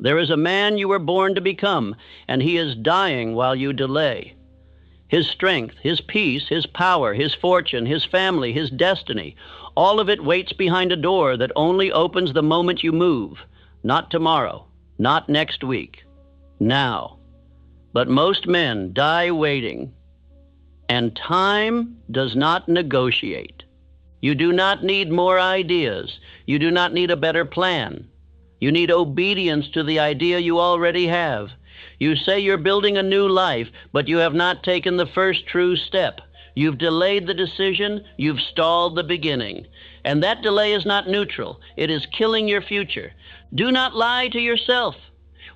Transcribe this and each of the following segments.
There is a man you were born to become, and he is dying while you delay. His strength, his peace, his power, his fortune, his family, his destiny, all of it waits behind a door that only opens the moment you move. Not tomorrow, not next week, now. But most men die waiting, and time does not negotiate. You do not need more ideas. You do not need a better plan. You need obedience to the idea you already have. You say you're building a new life, but you have not taken the first true step. You've delayed the decision, you've stalled the beginning. And that delay is not neutral. It is killing your future. Do not lie to yourself.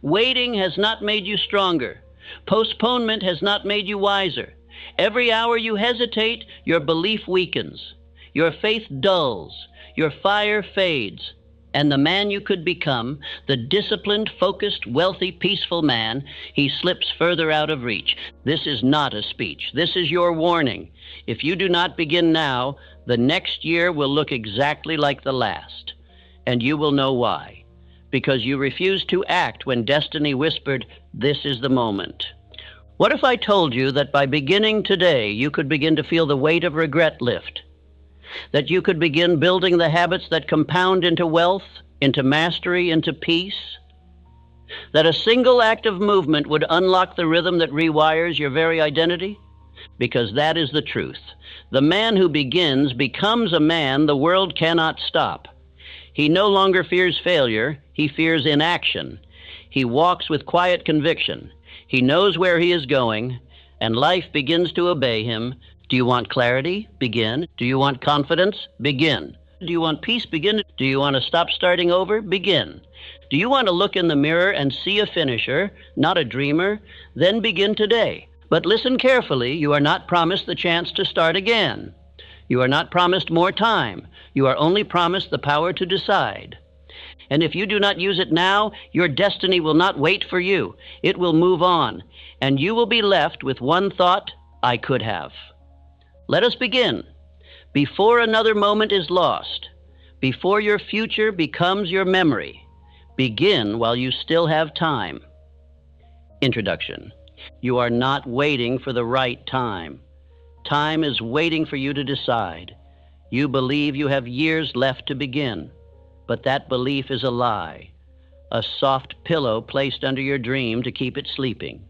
Waiting has not made you stronger. Postponement has not made you wiser. Every hour you hesitate, your belief weakens. Your faith dulls. Your fire fades. And the man you could become, the disciplined, focused, wealthy, peaceful man, he slips further out of reach. This is not a speech. This is your warning. If you do not begin now, the next year will look exactly like the last. And you will know why. Because you refused to act when destiny whispered, "This is the moment." What if I told you that by beginning today, you could begin to feel the weight of regret lift? That you could begin building the habits that compound into wealth, into mastery, into peace? That a single act of movement would unlock the rhythm that rewires your very identity? Because that is the truth. The man who begins becomes a man the world cannot stop. He no longer fears failure, he fears inaction. He walks with quiet conviction. He knows where he is going, and life begins to obey him. Do you want clarity? Begin. Do you want confidence? Begin. Do you want peace? Begin. Do you want to stop starting over? Begin. Do you want to look in the mirror and see a finisher, not a dreamer? Then begin today. But listen carefully. You are not promised the chance to start again. You are not promised more time. You are only promised the power to decide. And if you do not use it now, your destiny will not wait for you. It will move on, and you will be left with one thought: I could have. Let us begin. Before another moment is lost, before your future becomes your memory, begin while you still have time. Introduction. You are not waiting for the right time. Time is waiting for you to decide. You believe you have years left to begin, but that belief is a lie, a soft pillow placed under your dream to keep it sleeping.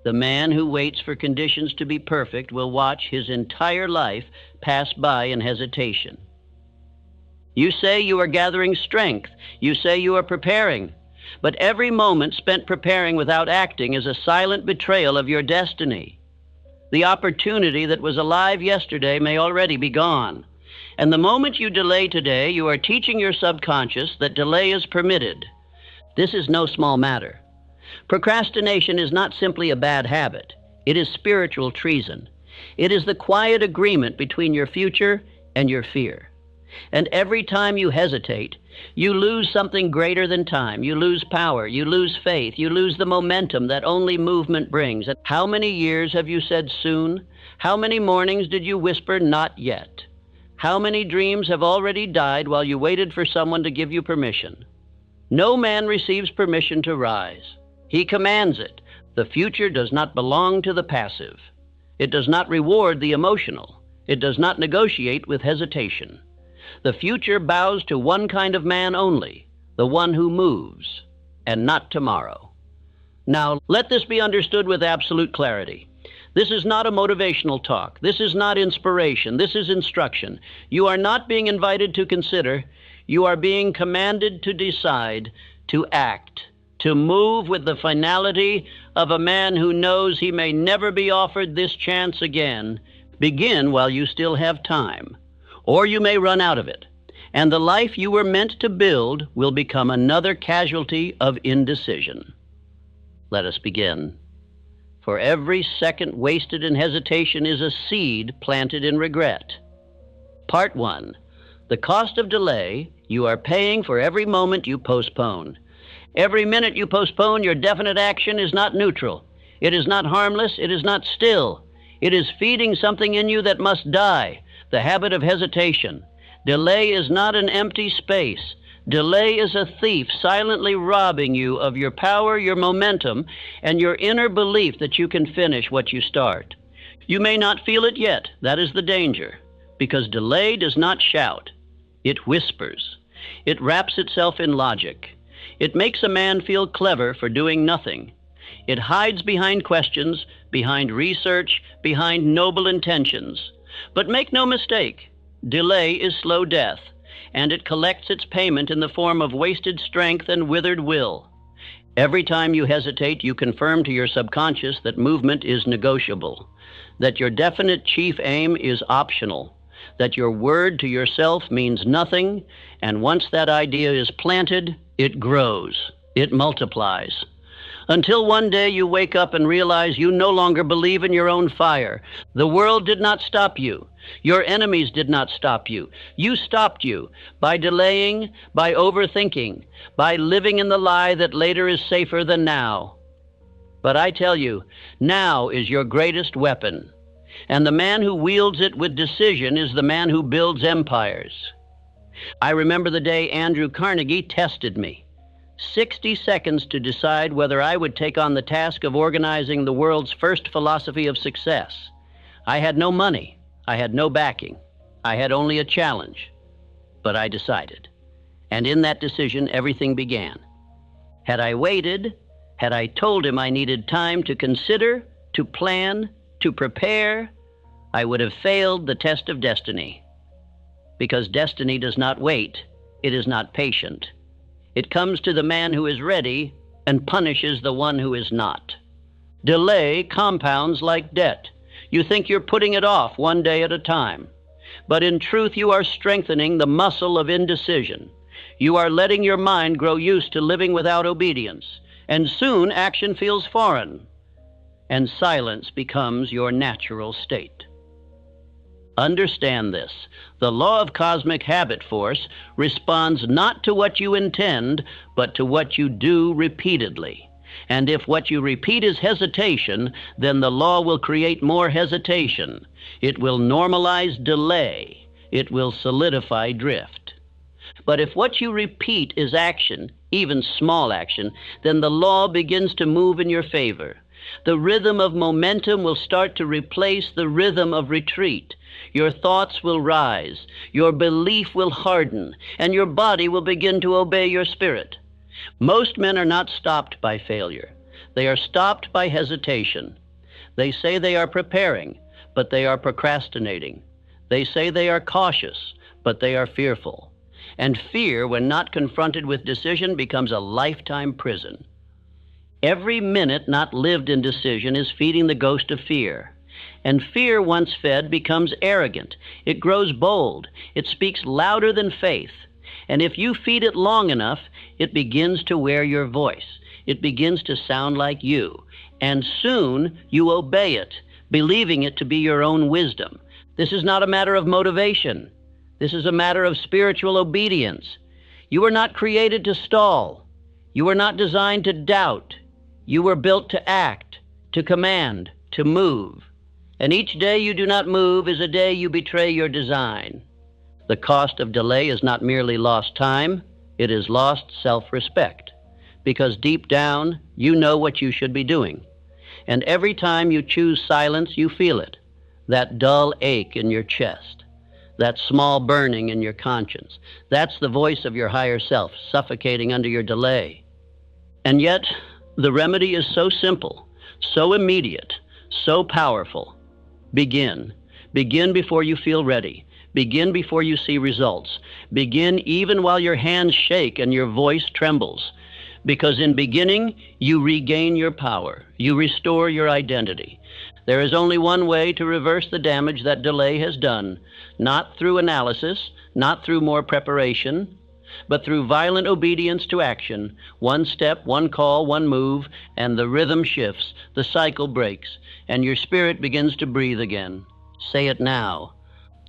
The man who waits for conditions to be perfect will watch his entire life pass by in hesitation. You say you are gathering strength. You say you are preparing. But every moment spent preparing without acting is a silent betrayal of your destiny. The opportunity that was alive yesterday may already be gone. And the moment you delay today, you are teaching your subconscious that delay is permitted. This is no small matter. Procrastination is not simply a bad habit. It is spiritual treason. It is the quiet agreement between your future and your fear. And every time you hesitate, you lose something greater than time. You lose power. You lose faith. You lose the momentum that only movement brings. And how many years have you said soon? How many mornings did you whisper not yet? How many dreams have already died while you waited for someone to give you permission? No man receives permission to rise. He commands it. The future does not belong to the passive. It does not reward the emotional. It does not negotiate with hesitation. The future bows to one kind of man only, the one who moves, and not tomorrow. Now, let this be understood with absolute clarity. This is not a motivational talk. This is not inspiration. This is instruction. You are not being invited to consider. You are being commanded to decide, to act, to move with the finality of a man who knows he may never be offered this chance again. Begin while you still have time, or you may run out of it, and the life you were meant to build will become another casualty of indecision. Let us begin. For every second wasted in hesitation is a seed planted in regret. Part 1. The cost of delay you are paying for every moment you postpone. Every minute you postpone your definite action is not neutral. It is not harmless. It is not still. It is feeding something in you that must die, the habit of hesitation. Delay is not an empty space. Delay is a thief silently robbing you of your power, your momentum, and your inner belief that you can finish what you start. You may not feel it yet. That is the danger, because delay does not shout. It whispers. It wraps itself in logic. It makes a man feel clever for doing nothing. It hides behind questions, behind research, behind noble intentions. But make no mistake, delay is slow death, and it collects its payment in the form of wasted strength and withered will. Every time you hesitate, you confirm to your subconscious that movement is negotiable, that your definite chief aim is optional, that your word to yourself means nothing, and once that idea is planted, it grows, it multiplies. Until one day you wake up and realize you no longer believe in your own fire. The world did not stop you. Your enemies did not stop you. You stopped you by delaying, by overthinking, by living in the lie that later is safer than now. But I tell you, now is your greatest weapon. And the man who wields it with decision is the man who builds empires. I remember the day Andrew Carnegie tested me. 60 seconds to decide whether I would take on the task of organizing the world's first philosophy of success. I had no money. I had no backing. I had only a challenge. But I decided. And in that decision, everything began. Had I waited, had I told him I needed time to consider, to plan, to prepare, I would have failed the test of destiny. Because destiny does not wait. It is not patient. It comes to the man who is ready and punishes the one who is not. Delay compounds like debt. You think you're putting it off one day at a time. But in truth, you are strengthening the muscle of indecision. You are letting your mind grow used to living without obedience. And soon action feels foreign. And silence becomes your natural state. Understand this. The law of cosmic habit force responds not to what you intend, but to what you do repeatedly. And if what you repeat is hesitation, then the law will create more hesitation. It will normalize delay. It will solidify drift. But if what you repeat is action, even small action, then the law begins to move in your favor. The rhythm of momentum will start to replace the rhythm of retreat. Your thoughts will rise, your belief will harden, and your body will begin to obey your spirit. Most men are not stopped by failure. They are stopped by hesitation. They say they are preparing, but they are procrastinating. They say they are cautious, but they are fearful. And fear, when not confronted with decision, becomes a lifetime prison. Every minute not lived in decision is feeding the ghost of fear. And fear, once fed, becomes arrogant. It grows bold. It speaks louder than faith. And if you feed it long enough, it begins to wear your voice. It begins to sound like you. And soon you obey it, believing it to be your own wisdom. This is not a matter of motivation. This is a matter of spiritual obedience. You were not created to stall. You were not designed to doubt. You were built to act, to command, to move. And each day you do not move is a day you betray your design. The cost of delay is not merely lost time, it is lost self-respect. Because deep down, you know what you should be doing. And every time you choose silence, you feel it. That dull ache in your chest. That small burning in your conscience. That's the voice of your higher self, suffocating under your delay. And yet, the remedy is so simple, so immediate, so powerful. Begin. Begin before you feel ready. Begin before you see results. Begin even while your hands shake and your voice trembles. Because in beginning, you regain your power. You restore your identity. There is only one way to reverse the damage that delay has done, not through analysis, not through more preparation, but through violent obedience to action. One step, one call, one move, and the rhythm shifts, the cycle breaks, and your spirit begins to breathe again. Say it now.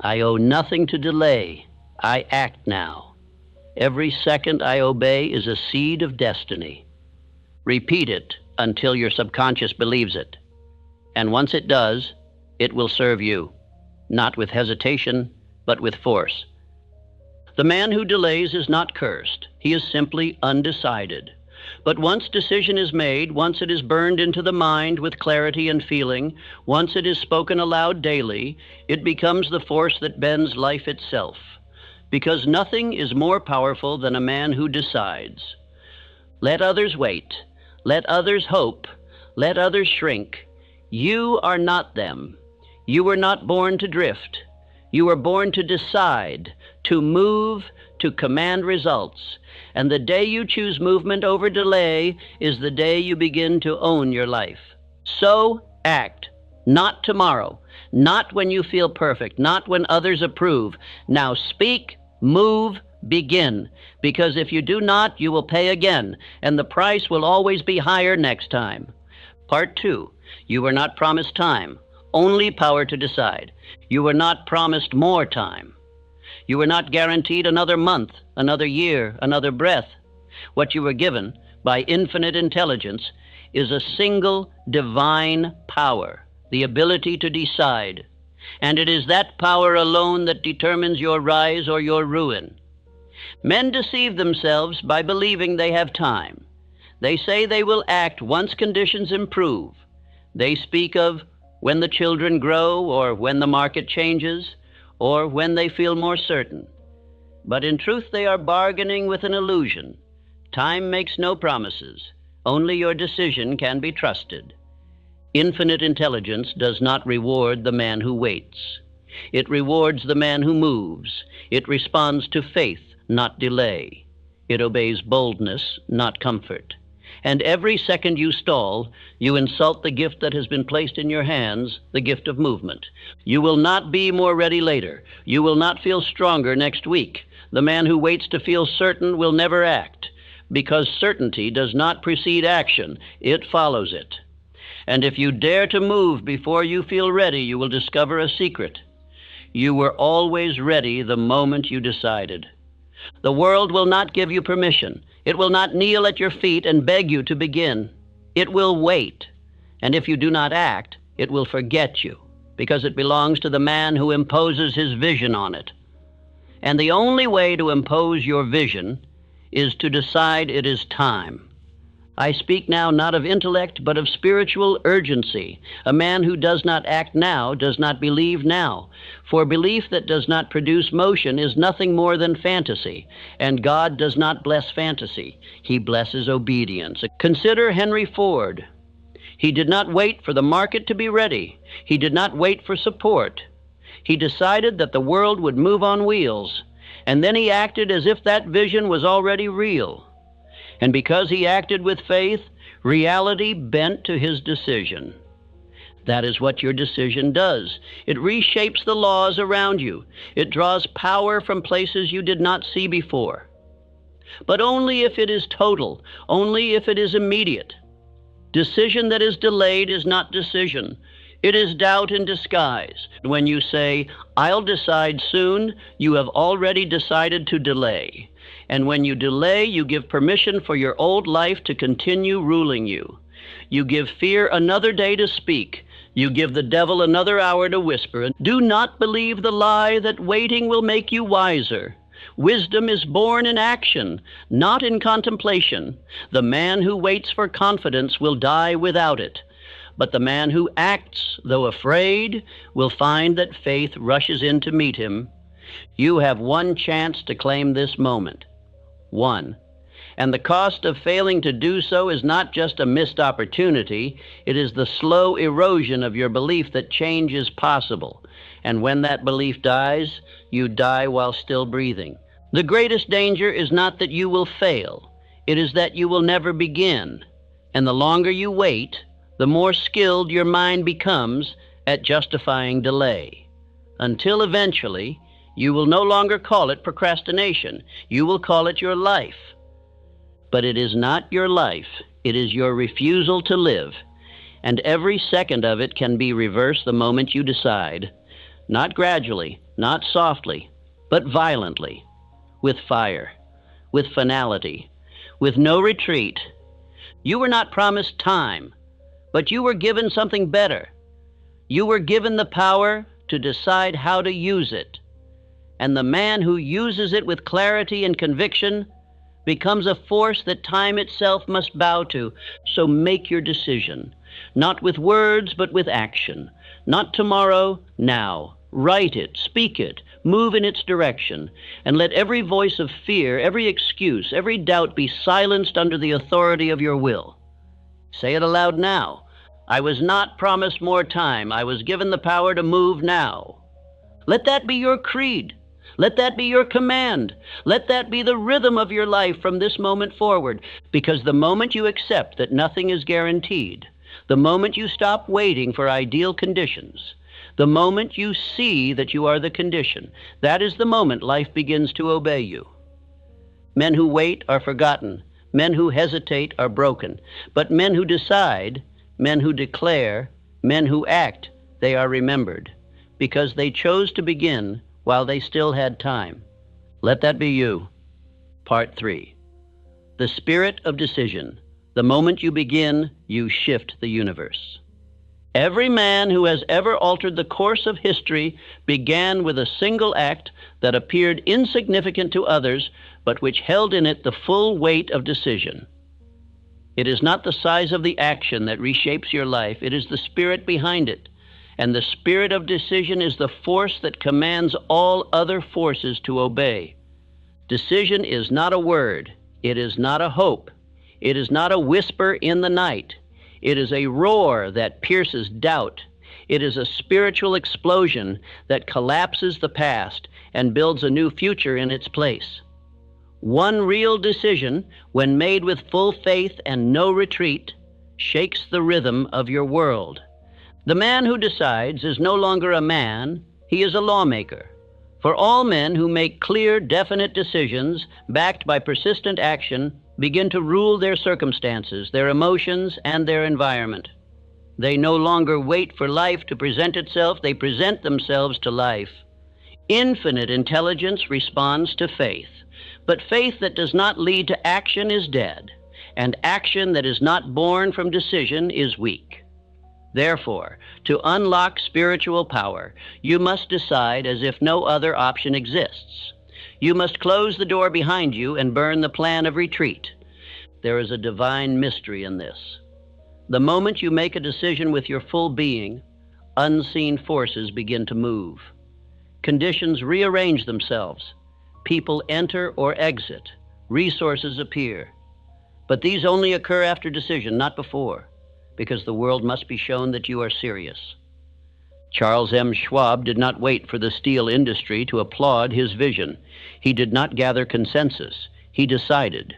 I owe nothing to delay. I act now. Every second I obey is a seed of destiny. Repeat it until your subconscious believes it. And once it does, it will serve you, not with hesitation, but with force. The man who delays is not cursed. He is simply undecided. But once decision is made, once it is burned into the mind with clarity and feeling, once it is spoken aloud daily, it becomes the force that bends life itself. Because nothing is more powerful than a man who decides. Let others wait. Let others hope. Let others shrink. You are not them. You were not born to drift. You were born to decide, to move, to command results. And the day you choose movement over delay is the day you begin to own your life. So act. Not tomorrow. Not when you feel perfect. Not when others approve. Now speak, move, begin. Because if you do not, you will pay again, and the price will always be higher next time. Part 2. You were not promised time, only power to decide. You were not promised more time. You were not guaranteed another month, another year, another breath. What you were given by infinite intelligence is a single divine power, the ability to decide. And it is that power alone that determines your rise or your ruin. Men deceive themselves by believing they have time. They say they will act once conditions improve. They speak of when the children grow, or when the market changes, or when they feel more certain. But in truth, they are bargaining with an illusion. Time makes no promises. Only your decision can be trusted. Infinite intelligence does not reward the man who waits. It rewards the man who moves. It responds to faith, not delay. It obeys boldness, not comfort. And every second you stall, you insult the gift that has been placed in your hands, the gift of movement. You will not be more ready later. You will not feel stronger next week. The man who waits to feel certain will never act, because certainty does not precede action, it follows it. And if you dare to move before you feel ready, you will discover a secret. You were always ready the moment you decided. The world will not give you permission. It will not kneel at your feet and beg you to begin. It will wait. And if you do not act, it will forget you, because it belongs to the man who imposes his vision on it. And the only way to impose your vision is to decide it is time. I speak now not of intellect, but of spiritual urgency. A man who does not act now does not believe now. For belief that does not produce motion is nothing more than fantasy, and God does not bless fantasy. He blesses obedience. Consider Henry Ford. He did not wait for the market to be ready. He did not wait for support. He decided that the world would move on wheels, and then he acted as if that vision was already real. And because he acted with faith, reality bent to his decision. That is what your decision does. It reshapes the laws around you. It draws power from places you did not see before. But only if it is total, only if it is immediate. Decision that is delayed is not decision. It is doubt in disguise. When you say, "I'll decide soon," you have already decided to delay. And when you delay, you give permission for your old life to continue ruling you. You give fear another day to speak. You give the devil another hour to whisper. And do not believe the lie that waiting will make you wiser. Wisdom is born in action, not in contemplation. The man who waits for confidence will die without it. But the man who acts, though afraid, will find that faith rushes in to meet him. You have one chance to claim this moment. One. And the cost of failing to do so is not just a missed opportunity, it is the slow erosion of your belief that change is possible. And when that belief dies, you die while still breathing. The greatest danger is not that you will fail, it is that you will never begin. And the longer you wait, the more skilled your mind becomes at justifying delay. Until eventually, you will no longer call it procrastination. You will call it your life. But it is not your life. It is your refusal to live. And every second of it can be reversed the moment you decide. Not gradually, not softly, but violently, with fire, with finality, with no retreat. You were not promised time, but you were given something better. You were given the power to decide how to use it. And the man who uses it with clarity and conviction becomes a force that time itself must bow to. So make your decision, not with words, but with action. Not tomorrow, now. Write it, speak it, move in its direction, and let every voice of fear, every excuse, every doubt be silenced under the authority of your will. Say it aloud now. I was not promised more time. I was given the power to move now. Let that be your creed. Let that be your command. Let that be the rhythm of your life from this moment forward, because the moment you accept that nothing is guaranteed, the moment you stop waiting for ideal conditions, the moment you see that you are the condition, that is the moment life begins to obey you. Men who wait are forgotten. Men who hesitate are broken. But men who decide, men who declare, men who act, they are remembered, because they chose to begin while they still had time. Let that be you. Part 3. The spirit of decision. The moment you begin, you shift the universe. Every man who has ever altered the course of history began with a single act that appeared insignificant to others, but which held in it the full weight of decision. It is not the size of the action that reshapes your life, it is the spirit behind it. And the spirit of decision is the force that commands all other forces to obey. Decision is not a word, it is not a hope, it is not a whisper in the night. It is a roar that pierces doubt. It is a spiritual explosion that collapses the past and builds a new future in its place. One real decision, when made with full faith and no retreat, shakes the rhythm of your world. The man who decides is no longer a man, he is a lawmaker. For all men who make clear, definite decisions, backed by persistent action, begin to rule their circumstances, their emotions, and their environment. They no longer wait for life to present itself, they present themselves to life. Infinite intelligence responds to faith, but faith that does not lead to action is dead, and action that is not born from decision is weak. Therefore, to unlock spiritual power, you must decide as if no other option exists. You must close the door behind you and burn the plan of retreat. There is a divine mystery in this. The moment you make a decision with your full being, unseen forces begin to move. Conditions rearrange themselves. People enter or exit. Resources appear. But these only occur after decision, not before, because the world must be shown that you are serious. Charles M. Schwab did not wait for the steel industry to applaud his vision. He did not gather consensus. He decided.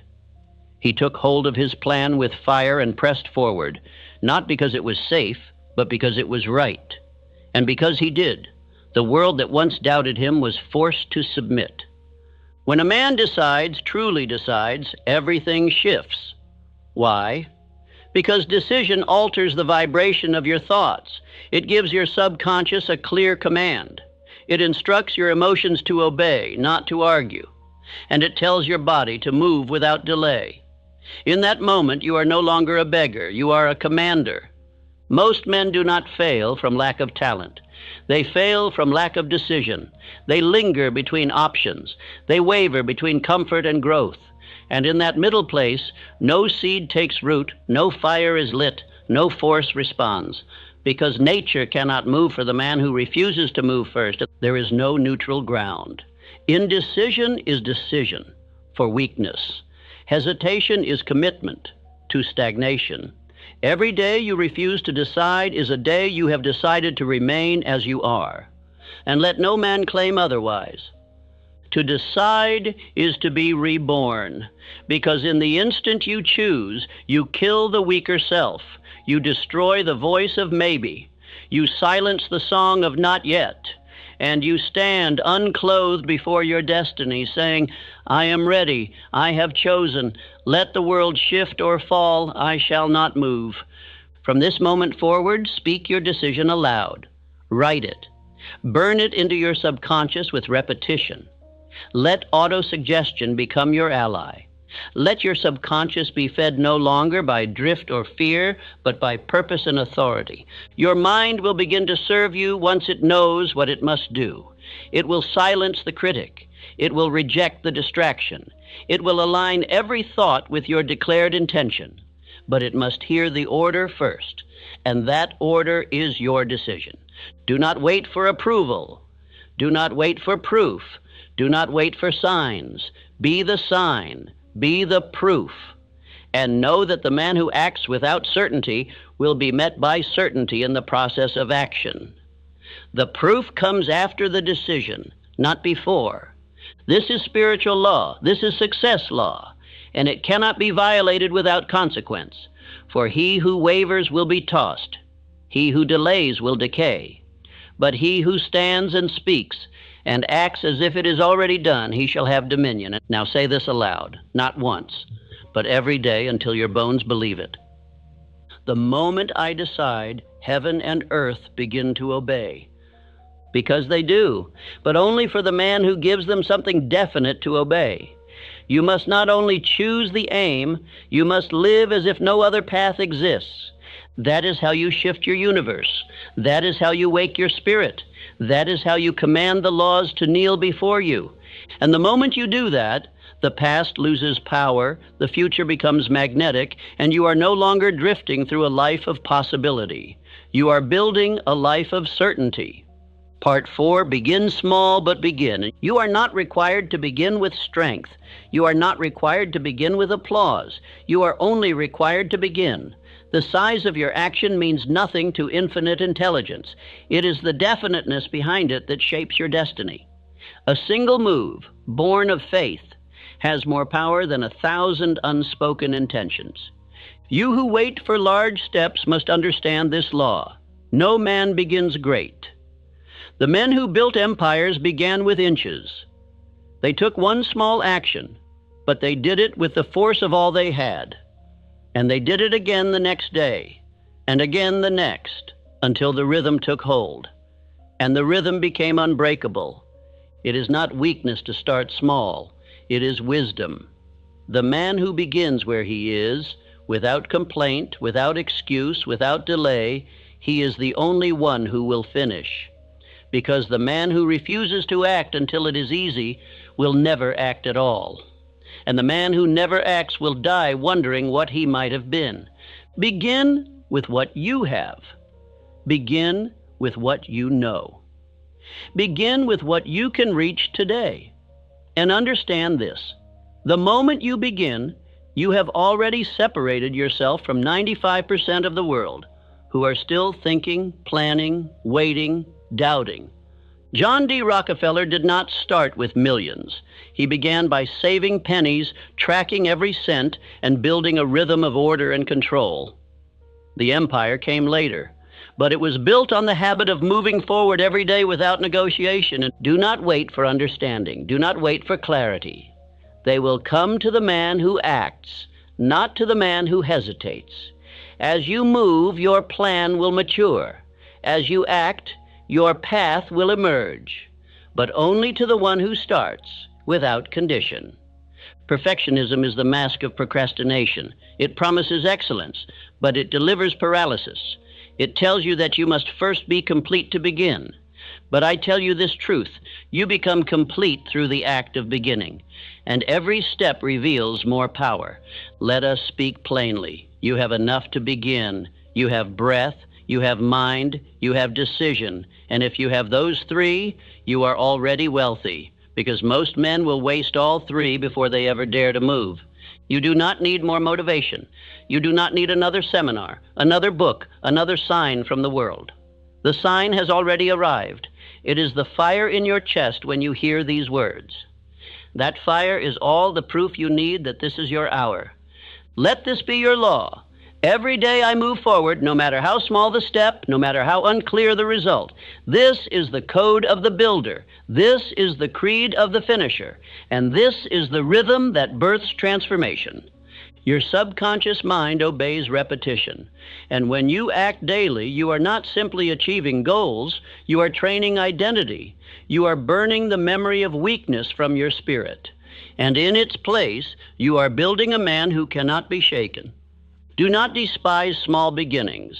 He took hold of his plan with fire and pressed forward, not because it was safe, but because it was right. And because he did, the world that once doubted him was forced to submit. When a man decides, truly decides, everything shifts. Why? Because decision alters the vibration of your thoughts. It gives your subconscious a clear command. It instructs your emotions to obey, not to argue. And it tells your body to move without delay. In that moment, you are no longer a beggar. You are a commander. Most men do not fail from lack of talent. They fail from lack of decision. They linger between options. They waver between comfort and growth. And in that middle place, no seed takes root, no fire is lit, no force responds. Because nature cannot move for the man who refuses to move first. There is no neutral ground. Indecision is decision for weakness. Hesitation is commitment to stagnation. Every day you refuse to decide is a day you have decided to remain as you are. And let no man claim otherwise. To decide is to be reborn, because in the instant you choose, you kill the weaker self. You destroy the voice of maybe. You silence the song of not yet. And you stand unclothed before your destiny, saying, I am ready, I have chosen. Let the world shift or fall, I shall not move. From this moment forward, speak your decision aloud. Write it. Burn it into your subconscious with repetition. Let autosuggestion become your ally. Let your subconscious be fed no longer by drift or fear, but by purpose and authority. Your mind will begin to serve you once it knows what it must do. It will silence the critic. It will reject the distraction. It will align every thought with your declared intention. But it must hear the order first, and that order is your decision. Do not wait for approval. Do not wait for proof. Do not wait for signs. Be the sign. Be the proof. And know that the man who acts without certainty will be met by certainty in the process of action. The proof comes after the decision, not before. This is spiritual law. This is success law. And it cannot be violated without consequence. For he who wavers will be tossed. He who delays will decay. But he who stands and speaks and acts as if it is already done, he shall have dominion. Now say this aloud, not once, but every day until your bones believe it. The moment I decide, heaven and earth begin to obey. Because they do, but only for the man who gives them something definite to obey. You must not only choose the aim, you must live as if no other path exists. That is how you shift your universe. That is how you wake your spirit. That is how you command the laws to kneel before you. And the moment you do that, the past loses power, the future becomes magnetic, and you are no longer drifting through a life of possibility. You are building a life of certainty. Part 4, begin small, but begin. You are not required to begin with strength. You are not required to begin with applause. You are only required to begin. The size of your action means nothing to infinite intelligence. It is the definiteness behind it that shapes your destiny. A single move, born of faith, has more power than 1,000 unspoken intentions. You who wait for large steps must understand this law. No man begins great. The men who built empires began with inches. They took one small action, but they did it with the force of all they had. And they did it again the next day, and again the next, until the rhythm took hold. And the rhythm became unbreakable. It is not weakness to start small. It is wisdom. The man who begins where he is, without complaint, without excuse, without delay, he is the only one who will finish. Because the man who refuses to act until it is easy will never act at all. And the man who never acts will die wondering what he might have been. Begin with what you have. Begin with what you know. Begin with what you can reach today. And understand this. The moment you begin, you have already separated yourself from 95% of the world who are still thinking, planning, waiting, doubting. John D. Rockefeller did not start with millions. He began by saving pennies, tracking every cent, and building a rhythm of order and control. The empire came later, but it was built on the habit of moving forward every day without negotiation. And do not wait for understanding. Do not wait for clarity. They will come to the man who acts, not to the man who hesitates. As you move, your plan will mature. As you act, your path will emerge, but only to the one who starts, without condition. Perfectionism is the mask of procrastination. It promises excellence, but it delivers paralysis. It tells you that you must first be complete to begin. But I tell you this truth, you become complete through the act of beginning, and every step reveals more power. Let us speak plainly. You have enough to begin. You have breath, you have mind, you have decision, and if you have those three, you are already wealthy, because most men will waste all three before they ever dare to move. You do not need more motivation. You do not need another seminar, another book, another sign from the world. The sign has already arrived. It is the fire in your chest when you hear these words. That fire is all the proof you need that this is your hour. Let this be your law. Every day I move forward, no matter how small the step, no matter how unclear the result. This is the code of the builder. This is the creed of the finisher. And this is the rhythm that births transformation. Your subconscious mind obeys repetition. And when you act daily, you are not simply achieving goals, you are training identity. You are burning the memory of weakness from your spirit. And in its place, you are building a man who cannot be shaken. Do not despise small beginnings,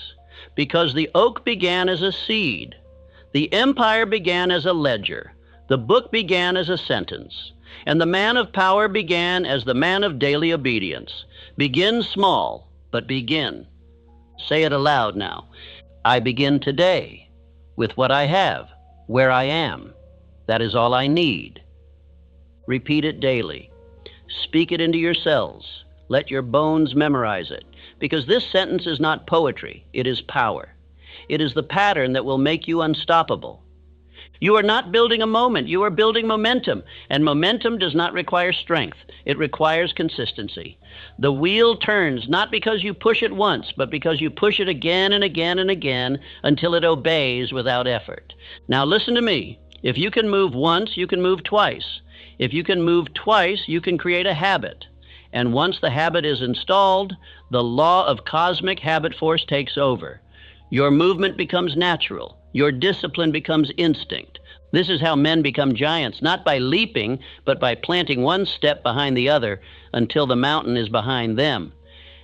because the oak began as a seed. The empire began as a ledger. The book began as a sentence, and the man of power began as the man of daily obedience. Begin small, but begin. Say it aloud now. I begin today with what I have, where I am. That is all I need. Repeat it daily. Speak it into your cells. Let your bones memorize it, because this sentence is not poetry, it is power. It is the pattern that will make you unstoppable. You are not building a moment, you are building momentum, and momentum does not require strength, it requires consistency. The wheel turns not because you push it once, but because you push it again and again and again until it obeys without effort. Now listen to me. If you can move once, you can move twice. If you can move twice, you can create a habit. And once the habit is installed, the law of cosmic habit force takes over. Your movement becomes natural. Your discipline becomes instinct. This is how men become giants, not by leaping, but by planting one step behind the other until the mountain is behind them.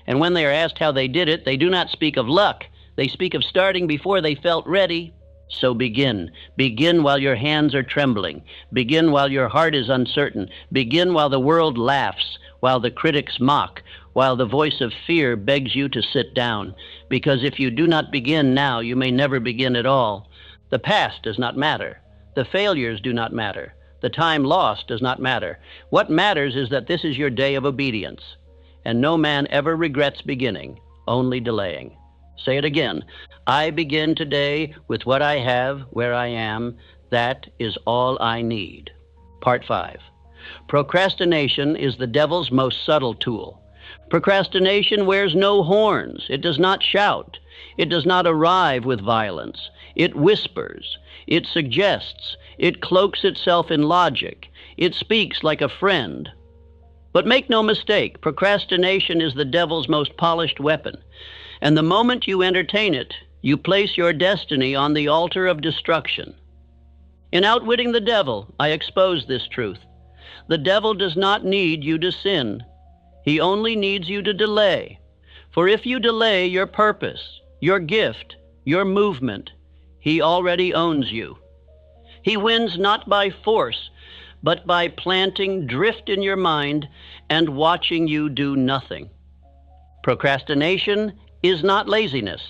And when they are asked how they did it, they do not speak of luck. They speak of starting before they felt ready. So begin. Begin while your hands are trembling. Begin while your heart is uncertain. Begin while the world laughs, while the critics mock, while the voice of fear begs you to sit down. Because if you do not begin now, you may never begin at all. The past does not matter. The failures do not matter. The time lost does not matter. What matters is that this is your day of obedience. And no man ever regrets beginning, only delaying. Say it again. I begin today with what I have, where I am. That is all I need. Part 5. Procrastination is the devil's most subtle tool. Procrastination wears no horns. It does not shout. It does not arrive with violence. It whispers. It suggests. It cloaks itself in logic. It speaks like a friend. But make no mistake, procrastination is the devil's most polished weapon. And the moment you entertain it, you place your destiny on the altar of destruction. In Outwitting the Devil, I expose this truth. The devil does not need you to sin. He only needs you to delay. For if you delay your purpose, your gift, your movement, he already owns you. He wins not by force, but by planting drift in your mind and watching you do nothing. Procrastination is not laziness.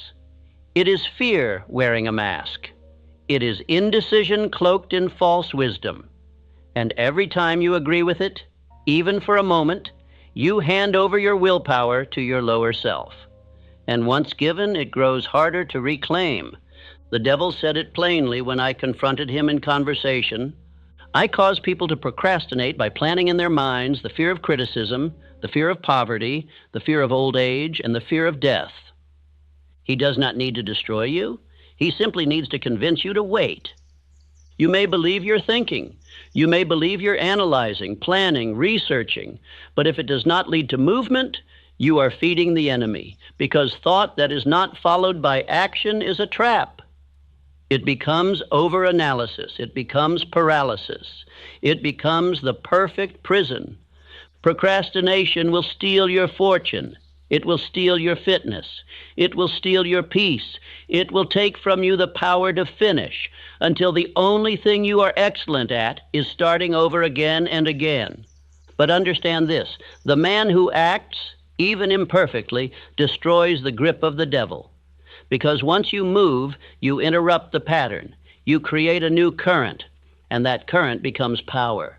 It is fear wearing a mask. It is indecision cloaked in false wisdom. And every time you agree with it, even for a moment, you hand over your willpower to your lower self. And once given, it grows harder to reclaim. The devil said it plainly when I confronted him in conversation. I cause people to procrastinate by planting in their minds the fear of criticism, the fear of poverty, the fear of old age, and the fear of death. He does not need to destroy you. He simply needs to convince you to wait. You may believe you're thinking. You may believe you're analyzing, planning, researching. But if it does not lead to movement, you are feeding the enemy, because thought that is not followed by action is a trap. It becomes overanalysis. It becomes paralysis. It becomes the perfect prison. Procrastination will steal your fortune. It will steal your fitness. It will steal your peace. It will take from you the power to finish until the only thing you are excellent at is starting over again and again. But understand this, the man who acts, even imperfectly, destroys the grip of the devil. Because once you move, you interrupt the pattern. You create a new current, and that current becomes power.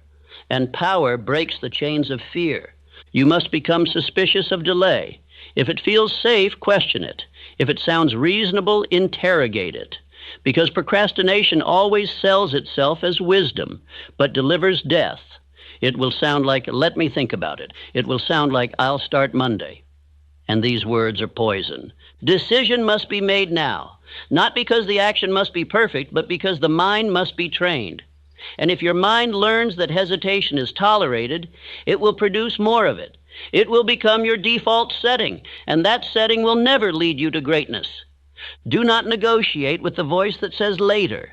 And power breaks the chains of fear. You must become suspicious of delay. If it feels safe, question it. If it sounds reasonable, interrogate it. Because procrastination always sells itself as wisdom, but delivers death. It will sound like, let me think about it. It will sound like, I'll start Monday. And these words are poison. Decision must be made now, not because the action must be perfect, but because the mind must be trained. And if your mind learns that hesitation is tolerated, it will produce more of it. It will become your default setting, and that setting will never lead you to greatness. Do not negotiate with the voice that says later.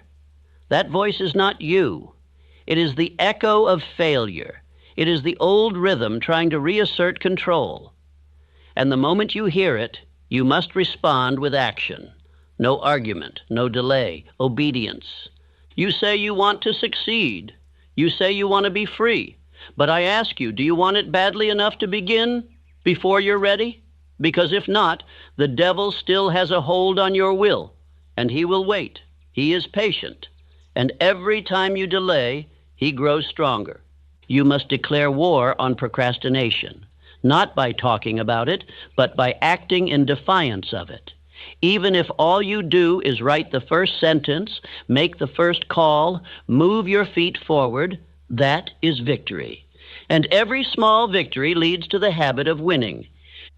That voice is not you. It is the echo of failure. It is the old rhythm trying to reassert control. And the moment you hear it, you must respond with action. No argument, no delay, obedience. You say you want to succeed. You say you want to be free. But I ask you, do you want it badly enough to begin before you're ready? Because if not, the devil still has a hold on your will, and he will wait. He is patient. And every time you delay, he grows stronger. You must declare war on procrastination, not by talking about it, but by acting in defiance of it. Even if all you do is write the first sentence, make the first call, move your feet forward, that is victory. And every small victory leads to the habit of winning.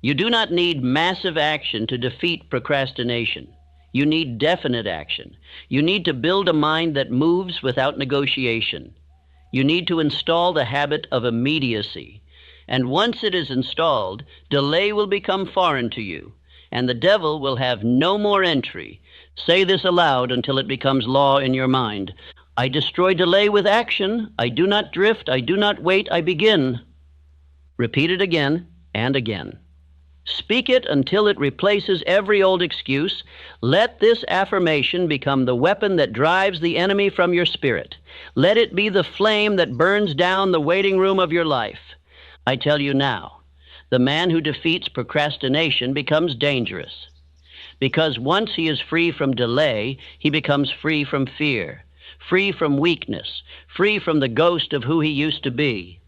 You do not need massive action to defeat procrastination. You need definite action. You need to build a mind that moves without negotiation. You need to install the habit of immediacy. And once it is installed, delay will become foreign to you, and the devil will have no more entry. Say this aloud until it becomes law in your mind. I destroy delay with action. I do not drift. I do not wait. I begin. Repeat it again and again. Speak it until it replaces every old excuse. Let this affirmation become the weapon that drives the enemy from your spirit. Let it be the flame that burns down the waiting room of your life. I tell you now, the man who defeats procrastination becomes dangerous. Because once he is free from delay, he becomes free from fear, free from weakness, free from the ghost of who he used to be.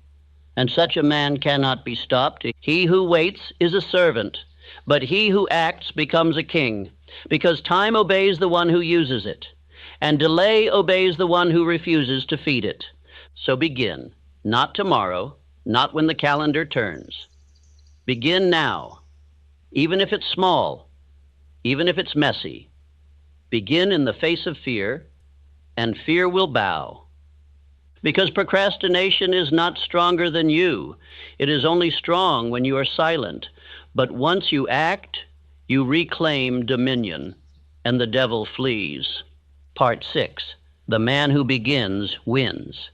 And such a man cannot be stopped. He who waits is a servant, but he who acts becomes a king, because time obeys the one who uses it, and delay obeys the one who refuses to feed it. So begin, not tomorrow, not when the calendar turns. Begin now, even if it's small, even if it's messy. Begin in the face of fear, and fear will bow. Because procrastination is not stronger than you. It is only strong when you are silent. But once you act, you reclaim dominion, and the devil flees. Part 6. The man who begins wins.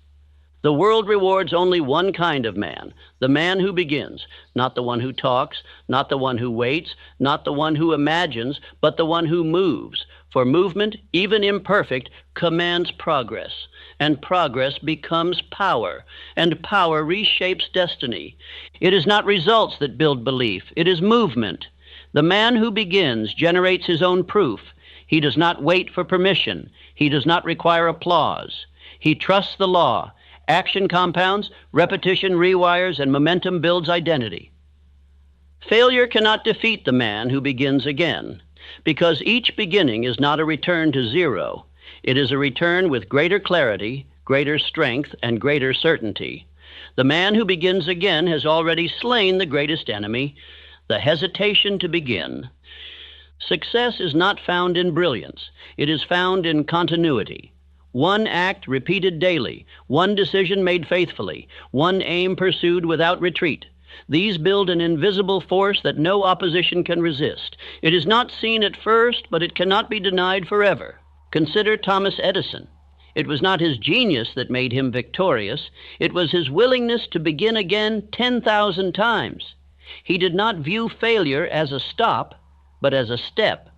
The world rewards only one kind of man, the man who begins, not the one who talks, not the one who waits, not the one who imagines, but the one who moves. For movement, even imperfect, commands progress, and progress becomes power, and power reshapes destiny. It is not results that build belief, it is movement. The man who begins generates his own proof. He does not wait for permission. He does not require applause. He trusts the law. Action compounds, repetition rewires, and momentum builds identity. Failure cannot defeat the man who begins again, because each beginning is not a return to zero. It is a return with greater clarity, greater strength, and greater certainty. The man who begins again has already slain the greatest enemy, the hesitation to begin. Success is not found in brilliance. It is found in continuity. One act repeated daily, one decision made faithfully, one aim pursued without retreat. These build an invisible force that no opposition can resist. It is not seen at first, but it cannot be denied forever. Consider Thomas Edison. It was not his genius that made him victorious. It was his willingness to begin again 10,000 times. He did not view failure as a stop, but as a step.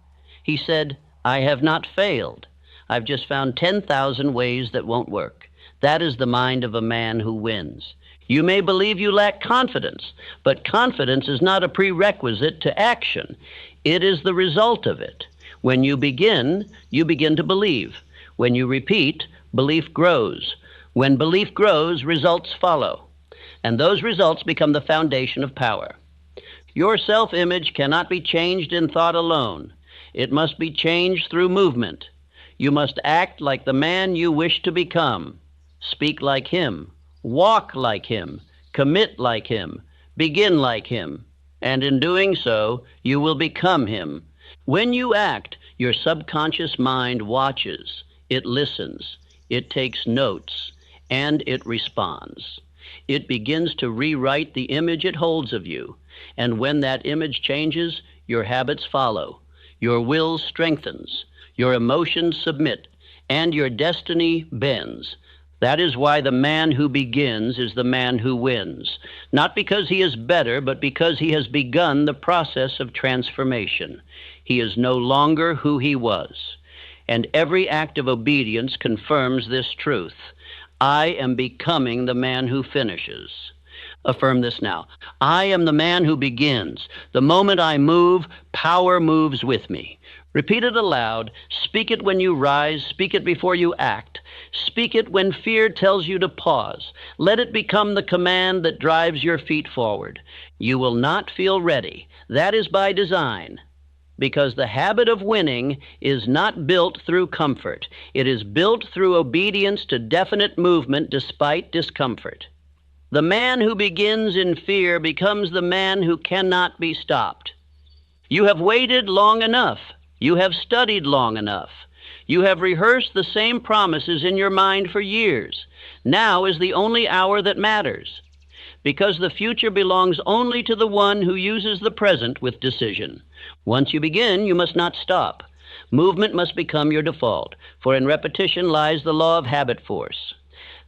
He said, "I have not failed. I've just found 10,000 ways that won't work." That is the mind of a man who wins. You may believe you lack confidence, but confidence is not a prerequisite to action. It is the result of it. When you begin to believe. When you repeat, belief grows. When belief grows, results follow. And those results become the foundation of power. Your self-image cannot be changed in thought alone. It must be changed through movement. You must act like the man you wish to become. Speak like him. Walk like him. Commit like him. Begin like him. And in doing so, you will become him. When you act, your subconscious mind watches. It listens. It takes notes. And it responds. It begins to rewrite the image it holds of you. And when that image changes, your habits follow. Your will strengthens. Your emotions submit, and your destiny bends. That is why the man who begins is the man who wins, not because he is better, but because he has begun the process of transformation. He is no longer who he was, and every act of obedience confirms this truth. I am becoming the man who finishes. Affirm this now. I am the man who begins. The moment I move, power moves with me. Repeat it aloud. Speak it when you rise. Speak it before you act. Speak it when fear tells you to pause. Let it become the command that drives your feet forward. You will not feel ready. That is by design, because the habit of winning is not built through comfort. It is built through obedience to definite movement despite discomfort. The man who begins in fear becomes the man who cannot be stopped. You have waited long enough. You have studied long enough. You have rehearsed the same promises in your mind for years. Now is the only hour that matters, because the future belongs only to the one who uses the present with decision. Once you begin, you must not stop. Movement must become your default, for in repetition lies the law of habit force.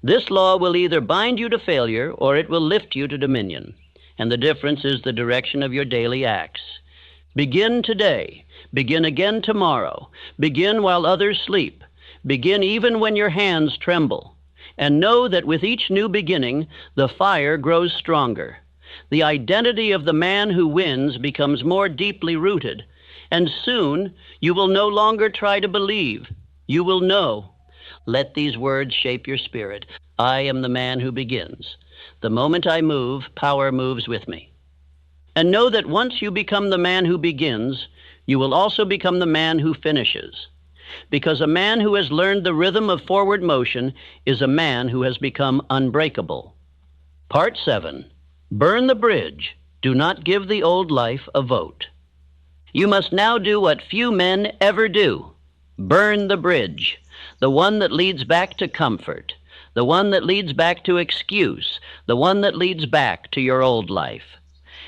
This law will either bind you to failure or it will lift you to dominion, and the difference is the direction of your daily acts. Begin today. Begin again tomorrow. Begin while others sleep. Begin even when your hands tremble. And know that with each new beginning, the fire grows stronger. The identity of the man who wins becomes more deeply rooted, and soon you will no longer try to believe. You will know. Let these words shape your spirit. I am the man who begins. The moment I move, power moves with me. And know that once you become the man who begins, you will also become the man who finishes. Because a man who has learned the rhythm of forward motion is a man who has become unbreakable. Part 7. Burn the bridge. Do not give the old life a vote. You must now do what few men ever do. Burn the bridge, the one that leads back to comfort, the one that leads back to excuse, the one that leads back to your old life.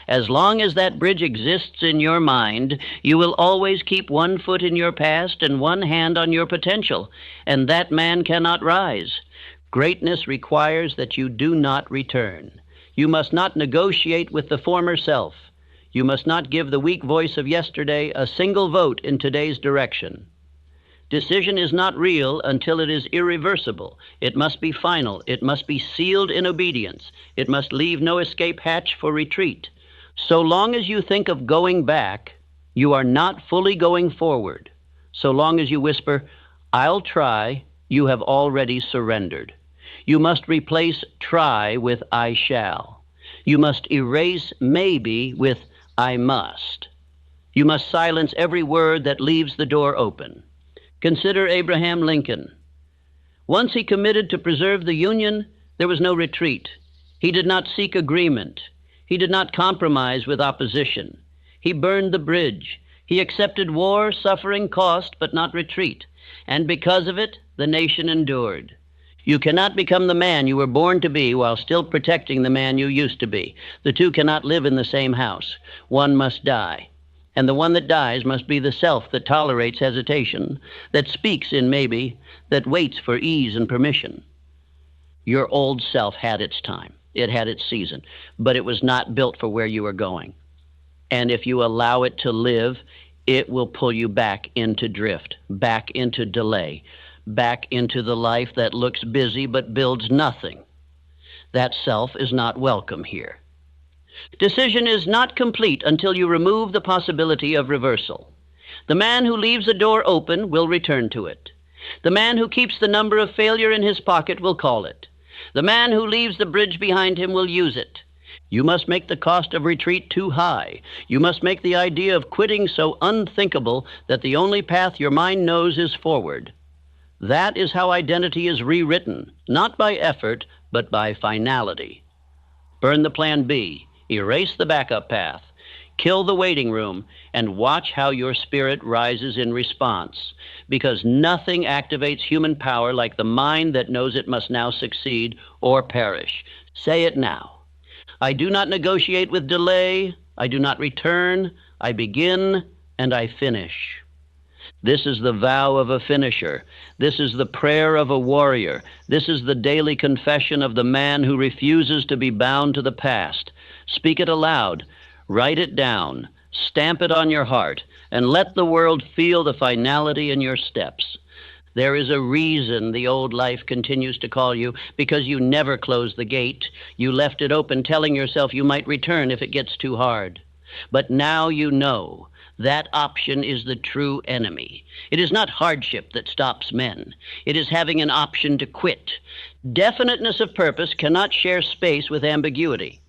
As long as that bridge exists in your mind, you will always keep one foot in your past and one hand on your potential, and that man cannot rise. Greatness requires that you do not return. You must not negotiate with the former self. You must not give the weak voice of yesterday a single vote in today's direction. Decision is not real until it is irreversible. It must be final. It must be sealed in obedience. It must leave no escape hatch for retreat. So long as you think of going back, you are not fully going forward. So long as you whisper, I'll try, you have already surrendered. You must replace try with I shall. You must erase maybe with I must. You must silence every word that leaves the door open. Consider Abraham Lincoln. Once he committed to preserve the Union, there was no retreat. He did not seek agreement. He did not compromise with opposition. He burned the bridge. He accepted war, suffering, cost, but not retreat. And because of it, the nation endured. You cannot become the man you were born to be while still protecting the man you used to be. The two cannot live in the same house. One must die. And the one that dies must be the self that tolerates hesitation, that speaks in maybe, that waits for ease and permission. Your old self had its time. It had its season, but it was not built for where you were going. And if you allow it to live, it will pull you back into drift, back into delay, back into the life that looks busy but builds nothing. That self is not welcome here. Decision is not complete until you remove the possibility of reversal. The man who leaves a door open will return to it. The man who keeps the number of failure in his pocket will call it. The man who leaves the bridge behind him will use it. You must make the cost of retreat too high. You must make the idea of quitting so unthinkable that the only path your mind knows is forward. That is how identity is rewritten, not by effort, but by finality. Burn the plan B. Erase the backup path. Kill the waiting room and watch how your spirit rises in response, because nothing activates human power like the mind that knows it must now succeed or perish. Say it now. I do not negotiate with delay. I do not return. I begin and I finish. This is the vow of a finisher. This is the prayer of a warrior. This is the daily confession of the man who refuses to be bound to the past. Speak it aloud. Write it down, stamp it on your heart, and let the world feel the finality in your steps. There is a reason the old life continues to call you, because you never closed the gate. You left it open, telling yourself you might return if it gets too hard. But now you know that option is the true enemy. It is not hardship that stops men. It is having an option to quit. Definiteness of purpose cannot share space with ambiguity.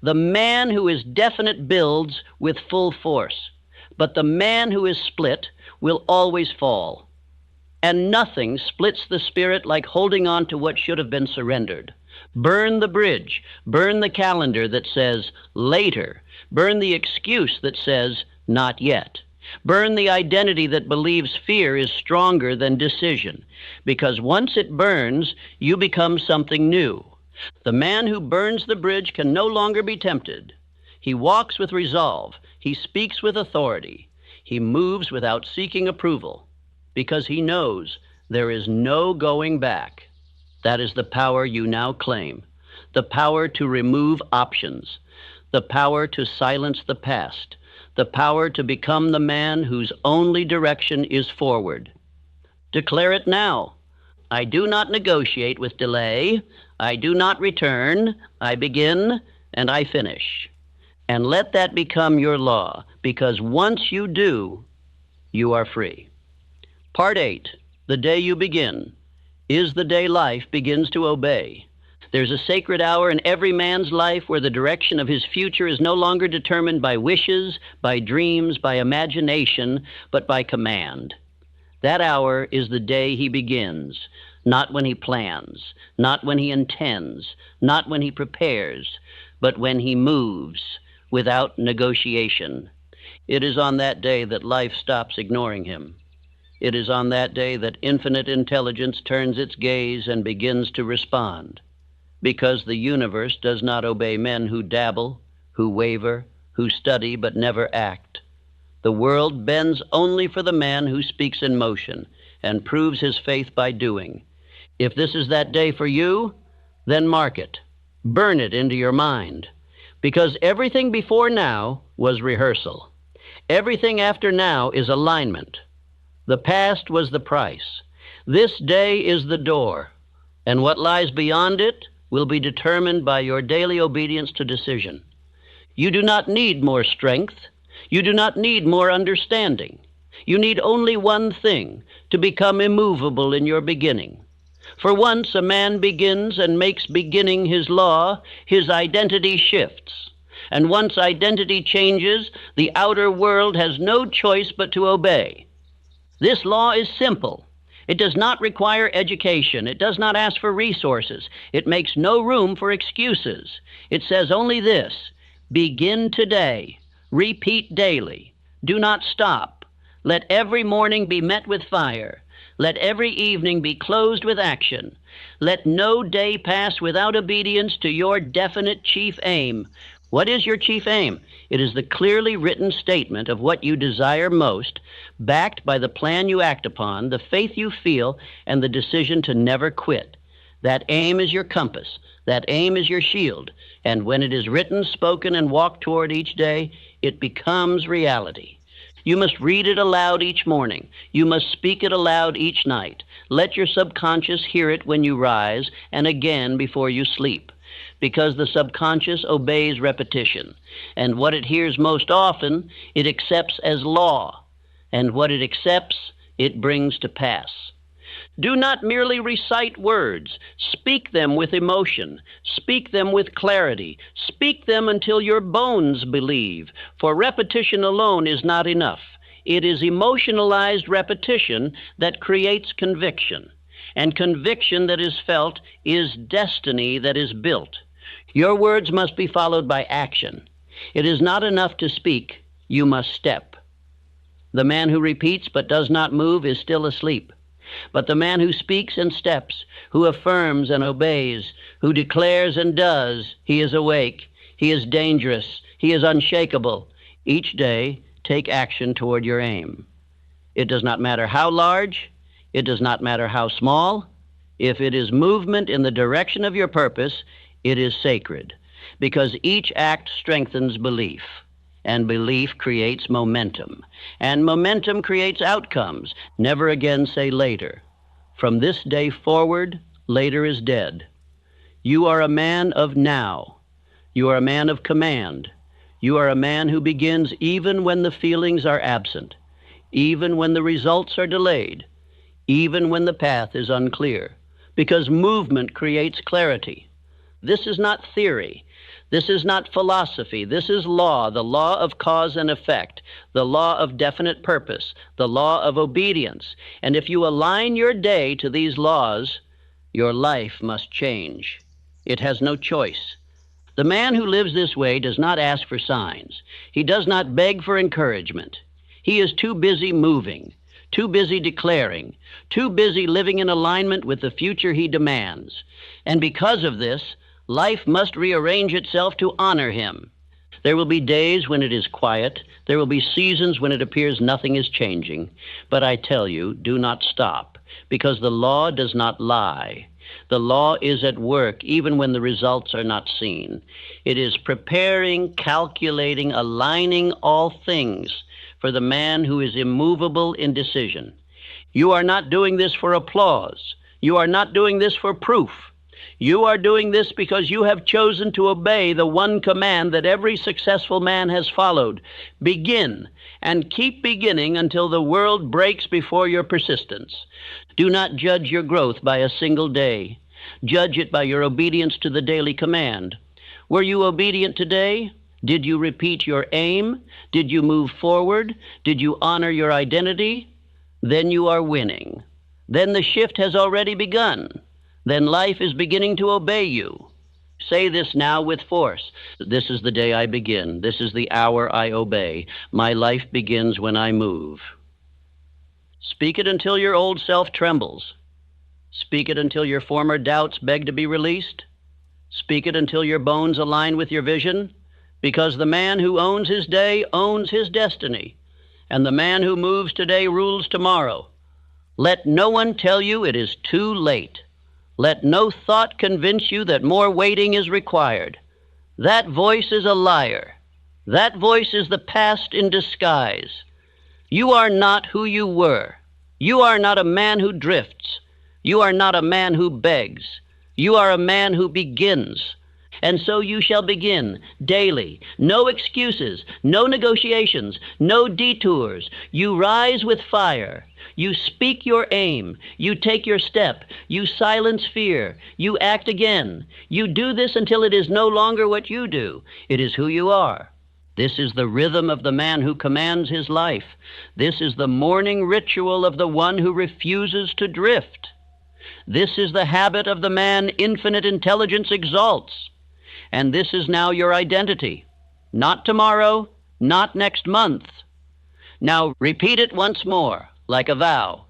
The man who is definite builds with full force, but the man who is split will always fall. And nothing splits the spirit like holding on to what should have been surrendered. Burn the bridge. Burn the calendar that says later. Burn the excuse that says not yet. Burn the identity that believes fear is stronger than decision. Because once it burns, you become something new. The man who burns the bridge can no longer be tempted. He walks with resolve. He speaks with authority. He moves without seeking approval, because he knows there is no going back. That is the power you now claim, the power to remove options, the power to silence the past, the power to become the man whose only direction is forward. Declare it now. I do not negotiate with delay. I do not return. I begin and I finish. And let that become your law, because once you do, you are free. Part 8, the day you begin, is the day life begins to obey. There's a sacred hour in every man's life where the direction of his future is no longer determined by wishes, by dreams, by imagination, but by command. That hour is the day he begins, not when he plans, not when he intends, not when he prepares, but when he moves without negotiation. It is on that day that life stops ignoring him. It is on that day that infinite intelligence turns its gaze and begins to respond, because the universe does not obey men who dabble, who waver, who study but never act. The world bends only for the man who speaks in motion and proves his faith by doing. If this is that day for you, then mark it. Burn it into your mind, because everything before now was rehearsal. Everything after now is alignment. The past was the price. This day is the door, and what lies beyond it will be determined by your daily obedience to decision. You do not need more strength. You do not need more understanding. You need only one thing, to become immovable in your beginning. For once a man begins and makes beginning his law, his identity shifts. And once identity changes, the outer world has no choice but to obey. This law is simple. It does not require education. It does not ask for resources. It makes no room for excuses. It says only this: begin today. Repeat daily. Do not stop. Let every morning be met with fire. Let every evening be closed with action. Let no day pass without obedience to your definite chief aim. What is your chief aim? It is the clearly written statement of what you desire most, backed by the plan you act upon, the faith you feel, and the decision to never quit. That aim is your compass. That aim is your shield. And when it is written, spoken, and walked toward each day, it becomes reality. You must read it aloud each morning. You must speak it aloud each night. Let your subconscious hear it when you rise and again before you sleep, because the subconscious obeys repetition. And what it hears most often, it accepts as law. And what it accepts, it brings to pass. Do not merely recite words. Speak them with emotion. Speak them with clarity. Speak them until your bones believe, for repetition alone is not enough. It is emotionalized repetition that creates conviction, and conviction that is felt is destiny that is built. Your words must be followed by action. It is not enough to speak. You must step. The man who repeats but does not move is still asleep. But the man who speaks and steps, who affirms and obeys, who declares and does, he is awake, he is dangerous, he is unshakable. Each day, take action toward your aim. It does not matter how large, it does not matter how small. If it is movement in the direction of your purpose, it is sacred, because each act strengthens belief. And belief creates momentum. And momentum creates outcomes. Never again say later. From this day forward, later is dead. You are a man of now. You are a man of command. You are a man who begins even when the feelings are absent, even when the results are delayed, even when the path is unclear, because movement creates clarity. This is not theory. This is not philosophy. This is law, the law of cause and effect, the law of definite purpose, the law of obedience. And if you align your day to these laws, your life must change. It has no choice. The man who lives this way does not ask for signs. He does not beg for encouragement. He is too busy moving, too busy declaring, too busy living in alignment with the future he demands. And because of this, life must rearrange itself to honor him. There will be days when it is quiet. There will be seasons when it appears nothing is changing. But I tell you, do not stop, because the law does not lie. The law is at work even when the results are not seen. It is preparing, calculating, aligning all things for the man who is immovable in decision. You are not doing this for applause. You are not doing this for proof. You are doing this because you have chosen to obey the one command that every successful man has followed. Begin, and keep beginning until the world breaks before your persistence. Do not judge your growth by a single day. Judge it by your obedience to the daily command. Were you obedient today? Did you repeat your aim? Did you move forward? Did you honor your identity? Then you are winning. Then the shift has already begun. Then life is beginning to obey you. Say this now with force. This is the day I begin. This is the hour I obey. My life begins when I move. Speak it until your old self trembles. Speak it until your former doubts beg to be released. Speak it until your bones align with your vision, because the man who owns his day owns his destiny, and the man who moves today rules tomorrow. Let no one tell you it is too late. Let no thought convince you that more waiting is required. That voice is a liar. That voice is the past in disguise. You are not who you were. You are not a man who drifts. You are not a man who begs. You are a man who begins. And so you shall begin daily. No excuses, no negotiations, no detours. You rise with fire. You speak your aim. You take your step. You silence fear. You act again. You do this until it is no longer what you do. It is who you are. This is the rhythm of the man who commands his life. This is the morning ritual of the one who refuses to drift. This is the habit of the man infinite intelligence exalts. And this is now your identity. Not tomorrow, not next month. Now repeat it once more, like a vow.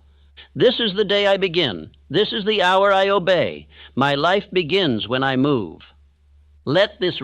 This is the day I begin. This is the hour I obey. My life begins when I move. Let this